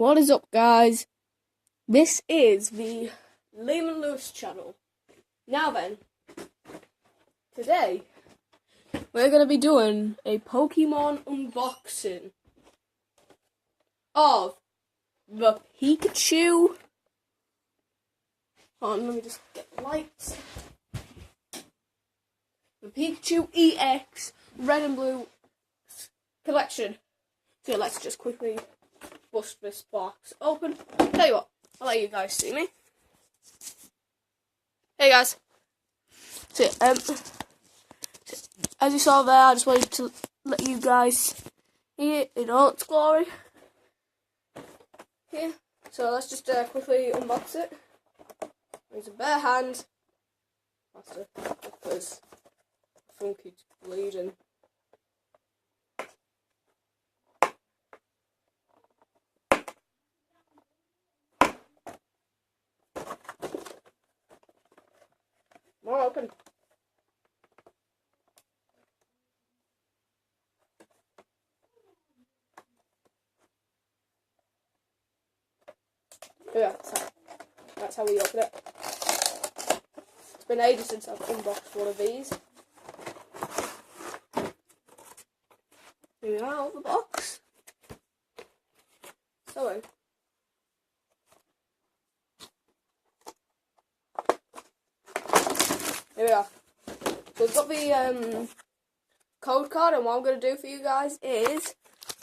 What is up, guys? This is the Liam and Lewis channel. Now then, today we're going to be doing a Pokemon unboxing of the Pikachu. Hold on, let me just get the lights. The Pikachu EX Red and Blue collection. So let's just quickly bust this box open. Tell you what, I'll let you guys see me. Hey guys. So, as you saw there, I just wanted to let you guys see it in all its glory. Here. So let's just quickly unbox it. Use a bare hand. Faster, because I think it's bleeding. More open. Yeah, that's how we open it. It's been ages since I've unboxed one of these. Here we are, out of the box. So here we are. So we've got the code card, and what I'm going to do for you guys is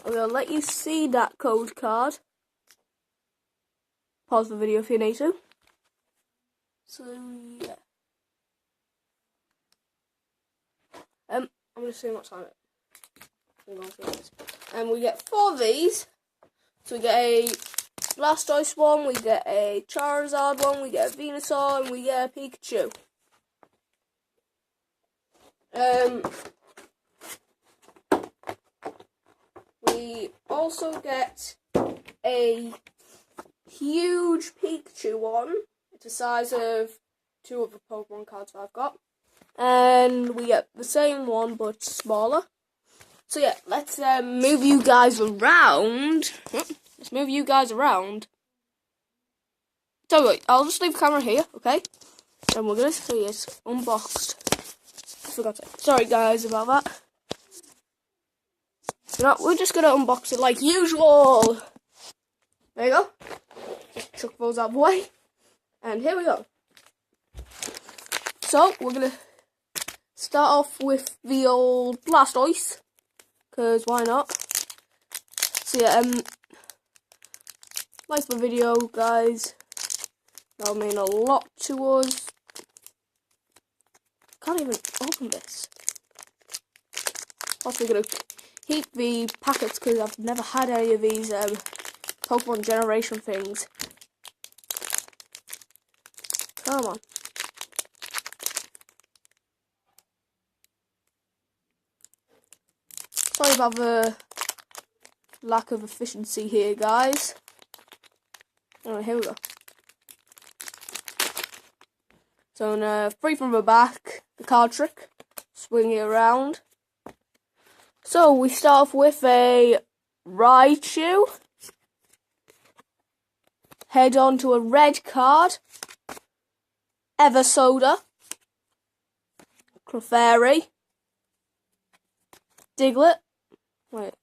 I'm going to let you see that code card. Pause the video if you need to. So yeah. I'm going to see what's on it. And we get 4 of these. So we get a Blastoise one, we get a Charizard one, we get a Venusaur, and we get a Pikachu. We also get a huge Pikachu one. It's the size of 2 of the Pokemon cards I've got. And we get the same one but smaller. So yeah, let's move you guys around. Let's move you guys around. So wait, I'll just leave the camera here, okay? And we're going to see it unboxed. I forgot to. Sorry guys about that. You know, we're just going to unbox it like usual. There you go. Just chuck those out of the way. And here we go. So, we're going to start off with the old Blastoise. Because why not? So yeah, like the video, guys. That'll mean a lot to us. Can't even open this. Also, going to keep the packets because I've never had any of these Pokemon generation things. Come on. Sorry about the lack of efficiency here, guys. Alright, here we go. So, free from the back, the card trick. Swing it around. So, we start off with a Raichu. Head on to a red card. Eversoda. Clefairy. Diglett. Wait.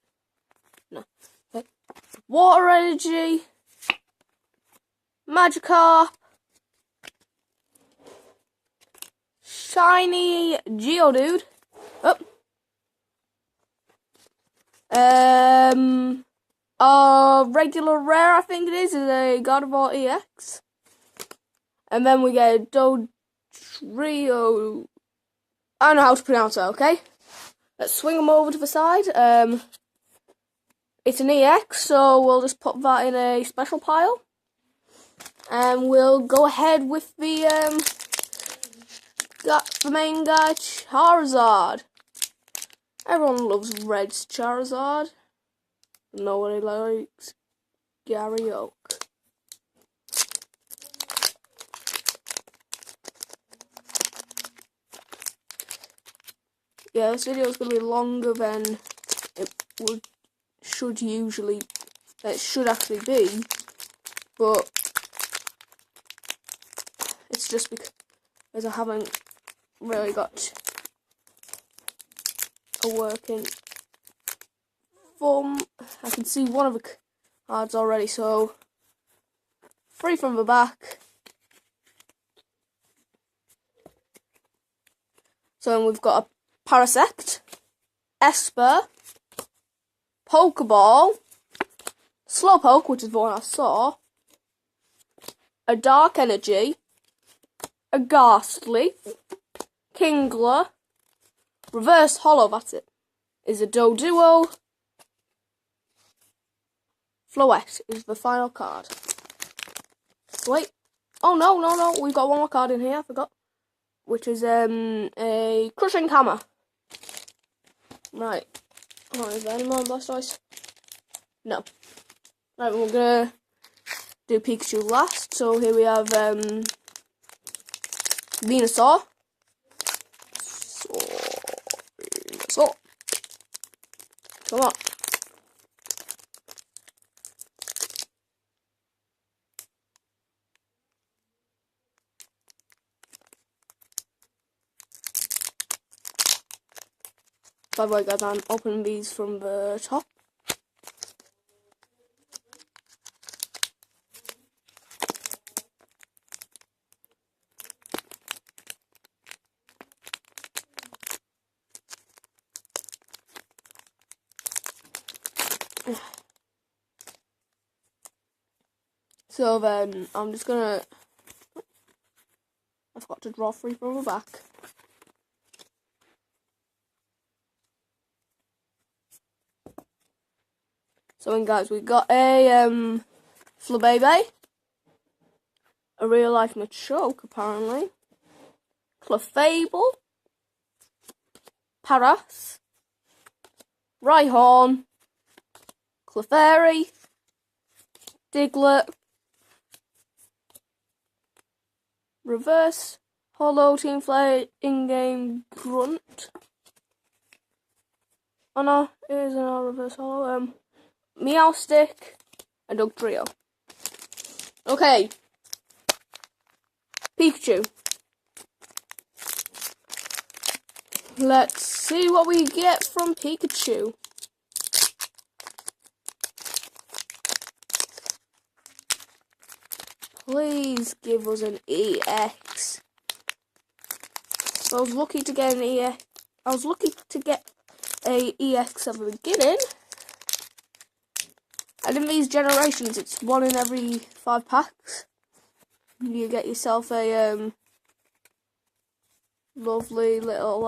No. Okay. Water Energy. Magikarp. Shiny Geodude. Regular rare, I think it is a Gardevoir EX. And then we get a Dodrio. I don't know how to pronounce it, okay? Let's swing them over to the side. It's an EX, so we'll just put that in a special pile. And we'll go ahead with the main guy, Charizard. Everyone loves Red's Charizard. Nobody likes Gary Oak. Yeah, this video is going to be longer than it should usually that it should actually be, but it's just because I haven't really got a working thumb. I can see one of the cards already, so 3 from the back. So we've got a Parasect, Esper, Pokeball, Slowpoke, which is the one I saw, a Dark Energy, a Ghastly, Kingler, Reverse Hollow, that's it, is a Doduo, Floette is the final card. Wait, oh no, we've got one more card in here, I forgot, which is a Crushing Hammer. Right, oh, is there any more Blastoise? No. Right, we're gonna do Pikachu last. So here we have Venusaur. So, come on. By the way, guys, I'm opening these from the top. So then, I'm just gonna... I forgot to draw 3 from the back. So then, guys, we got a Flabébé, a real life Machoke, apparently, Clefable, Paras, Rhyhorn, Clefairy, Diglett, Reverse Hollow Team Flare in-game Grunt. Oh no, it isn't a Reverse Hollow. Meowstick and Dugtrio. Okay, Pikachu. Let's see what we get from Pikachu. Please give us an EX. So I was lucky to get an EX. I was lucky to get a EX at the beginning. And in these generations, it's 1 in every 5 packs. You get yourself a lovely little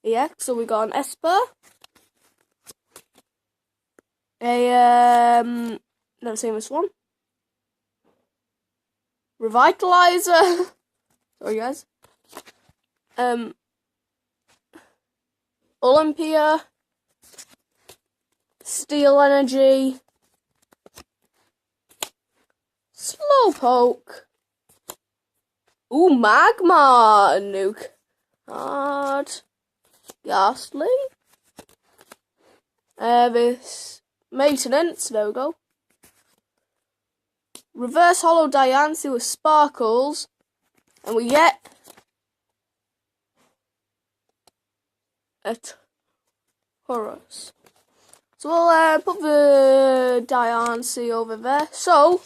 EX. So we got an Esper, a never seen this one, Revitalizer. Sorry, guys. Olympia, Steel Energy, Slowpoke. Ooh, Magma, Nuke card, Ghastly. This Maintenance, there we go. Reverse Hollow Diancie with Sparkles, and we get a Taurus. So we'll put the Diancie over there. So,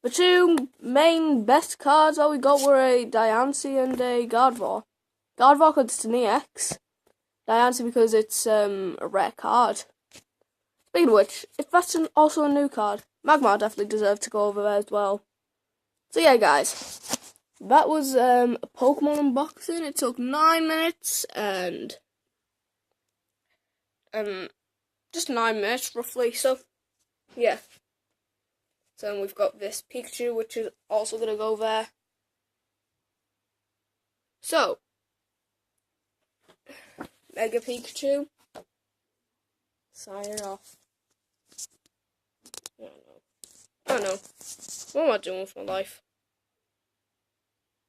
the 2 main best cards that we got were a Diancie and a Gardevoir. Gardevoir because it's an EX. Diancie because it's a rare card. Speaking of which, if that's also a new card, Magmar definitely deserves to go over there as well. So yeah, guys, that was a Pokemon unboxing. It took 9 minutes and just 9 minutes roughly. So yeah. So we've got this Pikachu, which is also gonna go there. So Mega Pikachu, signing off. I don't know. What am I doing with my life?